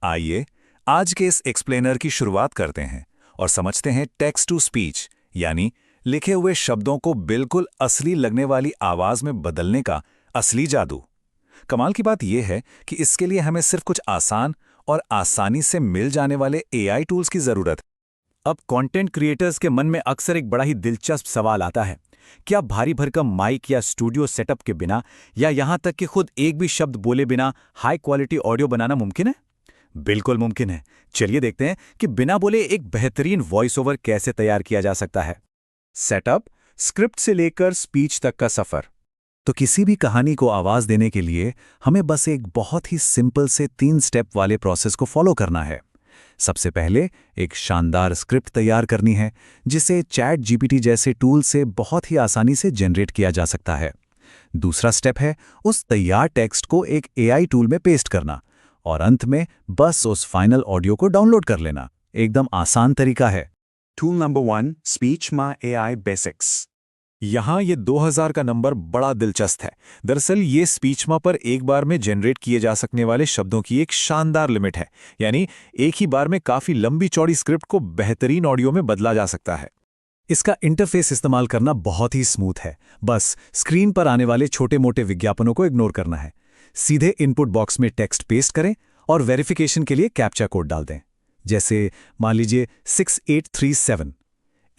आइए आज के इस एक्सप्लेनर की शुरुआत करते हैं और समझते हैं टेक्स्ट टू स्पीच यानी लिखे हुए शब्दों को बिल्कुल असली लगने वाली आवाज में बदलने का असली जादू। कमाल की बात यह है कि इसके लिए हमें सिर्फ कुछ आसान और आसानी से मिल जाने वाले एआई टूल्स की जरूरत है। अब कंटेंट क्रिएटर्स के मन में अक्सर एक बड़ा ही दिलचस्प सवाल आता है। क्या भारी भरकम माइक या स्टूडियो सेटअप के बिना या यहां तक कि खुद एक भी शब्द बोले बिना हाई क्वालिटी ऑडियो बनाना मुमकिन है? बिल्कुल मुमकिन है। चलिए देखते हैं कि बिना बोले एक बेहतरीन वॉइस ओवर कैसे तैयार किया जा सकता है। सेटअप, स्क्रिप्ट से लेकर स्पीच तक का सफर। तो किसी भी कहानी को आवाज देने के लिए हमें बस एक बहुत ही सिंपल से 3 स्टेप वाले प्रोसेस को फॉलो करना है। सबसे पहले एक शानदार स्क्रिप्ट तैयार करनी है जिसे चैट जीपीटी जैसे टूल से बहुत ही आसानी से जनरेट किया जा सकता है। दूसरा स्टेप है उस तैयार टेक्स्ट को एक एआई टूल में पेस्ट करना और अंत में बस उस फाइनल ऑडियो को डाउनलोड कर लेना। एकदम आसान तरीका है। टूल नंबर 1, स्पीच मा एआई बेसिक्स। यहाँ ये 2000 का नंबर बड़ा दिलचस्प है। दरअसल ये स्पीचमा पर एक बार में जनरेट किए जा सकने वाले शब्दों की एक शानदार लिमिट है, यानी एक ही बार में काफी लंबी चौड़ी स्क्रिप्ट को बेहतरीन ऑडियो में बदला जा सकता है। इसका इंटरफेस इस्तेमाल करना बहुत ही स्मूथ है। बस स्क्रीन पर आने वाले छोटे मोटे विज्ञापनों को इग्नोर करना है। सीधे इनपुट बॉक्स में टेक्स्ट पेस्ट करें और वेरिफिकेशन के लिए कैप्चा कोड डाल दें, जैसे मान लीजिए 6837।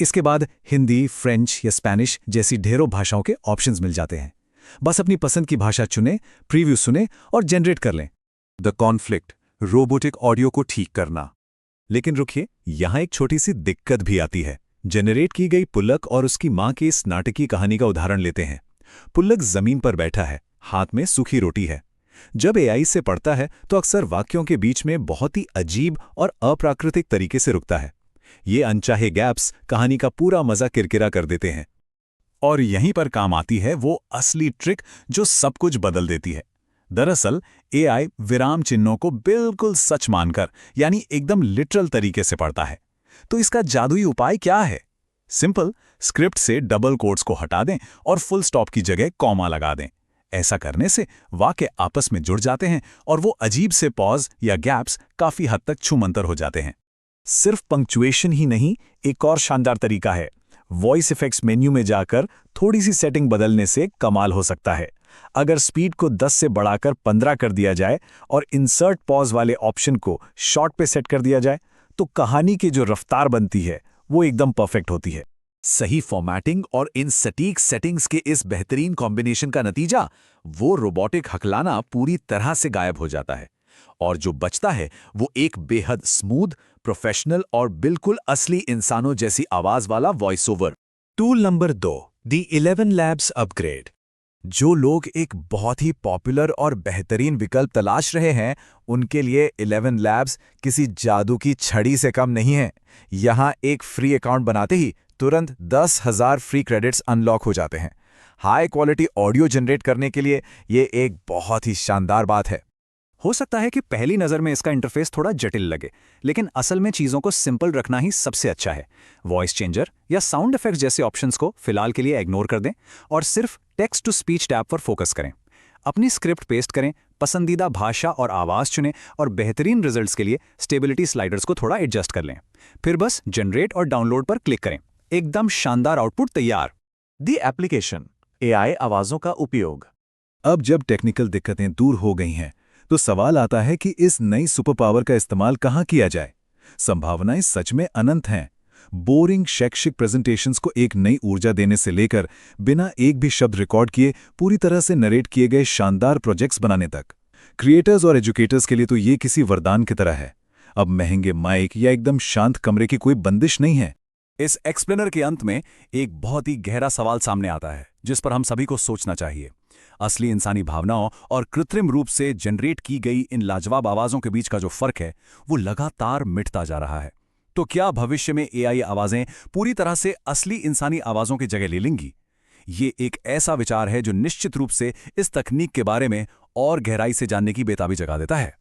इसके बाद हिंदी, फ्रेंच या स्पेनिश जैसी ढेरों भाषाओं के ऑप्शंस मिल जाते हैं। बस अपनी पसंद की भाषा चुनें, प्रीव्यू सुनें और जनरेट कर लें। द कॉन्फ्लिक्ट, रोबोटिक ऑडियो को ठीक करना। लेकिन रुकिए, यहाँ एक छोटी सी दिक्कत भी आती है। जनरेट की गई पुल्लक और उसकी माँ की इस नाटकीय कहानी का उदाहरण लेते हैं। पुल्लक जमीन पर बैठा है, हाथ में सूखी रोटी है। जब एआई से पढ़ता है तो अक्सर वाक्यों के बीच में बहुत ही अजीब और अप्राकृतिक तरीके से रुकता है। ये अनचाहे गैप्स कहानी का पूरा मजा किरकिरा कर देते हैं। और यहीं पर काम आती है वो असली ट्रिक जो सब कुछ बदल देती है। दरअसल एआई विराम चिन्हों को बिल्कुल सच मानकर, यानी एकदम लिटरल तरीके से पढ़ता है। तो इसका जादुई उपाय क्या है? सिंपल, स्क्रिप्ट से डबल कोट्स को हटा दें और फुल स्टॉप की जगह कॉमा लगा दें। ऐसा करने से वाक्य आपस में जुड़ जाते हैं और वो अजीब से पॉज या गैप्स काफी हद तक छूमंतर हो जाते हैं। सिर्फ पंक्चुएशन ही नहीं, एक और शानदार तरीका है। वॉइस इफेक्ट्स मेन्यू में जाकर थोड़ी सी सेटिंग बदलने से कमाल हो सकता है। अगर स्पीड को 10 से बढ़ाकर 15 कर दिया जाए और इंसर्ट पॉज वाले ऑप्शन को शॉर्ट पे सेट कर दिया जाए तो कहानी की जो रफ्तार बनती है वो एकदम परफेक्ट होती है। सही फॉर्मेटिंग और इन सटीक सेटिंग्स के इस बेहतरीन कॉम्बिनेशन का नतीजा वो रोबोटिक हकलाना पूरी तरह से गायब हो जाता है और जो बचता है वो एक बेहद स्मूथ, प्रोफेशनल और बिल्कुल असली इंसानों जैसी आवाज वाला वॉइस ओवर। टूल नंबर 2, दी 11 लैब्स अपग्रेड। जो लोग एक बहुत ही पॉपुलर और बेहतरीन विकल्प तलाश रहे हैं उनके लिए 11 लैब्स किसी जादू की छड़ी से कम नहीं है। यहां एक फ्री अकाउंट बनाते ही तुरंत 10,000 फ्री क्रेडिट्स अनलॉक हो जाते हैं। हाई क्वालिटी ऑडियो जनरेट करने के लिए ये एक बहुत ही शानदार बात है। हो सकता है कि पहली नज़र में इसका इंटरफेस थोड़ा जटिल लगे, लेकिन असल में चीज़ों को सिंपल रखना ही सबसे अच्छा है। वॉइस चेंजर या साउंड इफेक्ट्स जैसे ऑप्शंस को फिलहाल के लिए इग्नोर कर दें और सिर्फ टेक्स्ट टू स्पीच टैब पर फोकस करें। अपनी स्क्रिप्ट पेस्ट करें, पसंदीदा भाषा और आवाज़ चुनें और बेहतरीन रिजल्ट्स के लिए स्टेबिलिटी स्लाइडर्स को थोड़ा एडजस्ट कर लें। फिर बस जनरेट और डाउनलोड पर क्लिक करें। एकदम शानदार आउटपुट तैयार। दी एप्लीकेशन, एआई आवाज़ों का उपयोग। अब जब टेक्निकल दिक्कतें दूर हो गई हैं तो सवाल आता है कि इस नई सुपर पावर का इस्तेमाल कहाँ किया जाए। संभावनाएं सच में अनंत हैं। बोरिंग शैक्षिक प्रेजेंटेशंस को एक नई ऊर्जा देने से लेकर बिना एक भी शब्द रिकॉर्ड किए पूरी तरह से नरेट किए गए शानदार प्रोजेक्ट्स बनाने तक, क्रिएटर्स और एजुकेटर्स के लिए तो ये किसी वरदान की तरह है। अब महंगे माइक या एकदम शांत कमरे की कोई बंदिश नहीं है। इस एक्सप्लेनर के अंत में एक बहुत ही गहरा सवाल सामने आता है जिस पर हम सभी को सोचना चाहिए। असली इंसानी भावनाओं और कृत्रिम रूप से जनरेट की गई इन लाजवाब आवाज़ों के बीच का जो फर्क है वो लगातार मिटता जा रहा है। तो क्या भविष्य में एआई आवाज़ें पूरी तरह से असली इंसानी आवाज़ों की जगह ले लेंगी? ये एक ऐसा विचार है जो निश्चित रूप से इस तकनीक के बारे में और गहराई से जानने की बेताबी जगा देता है।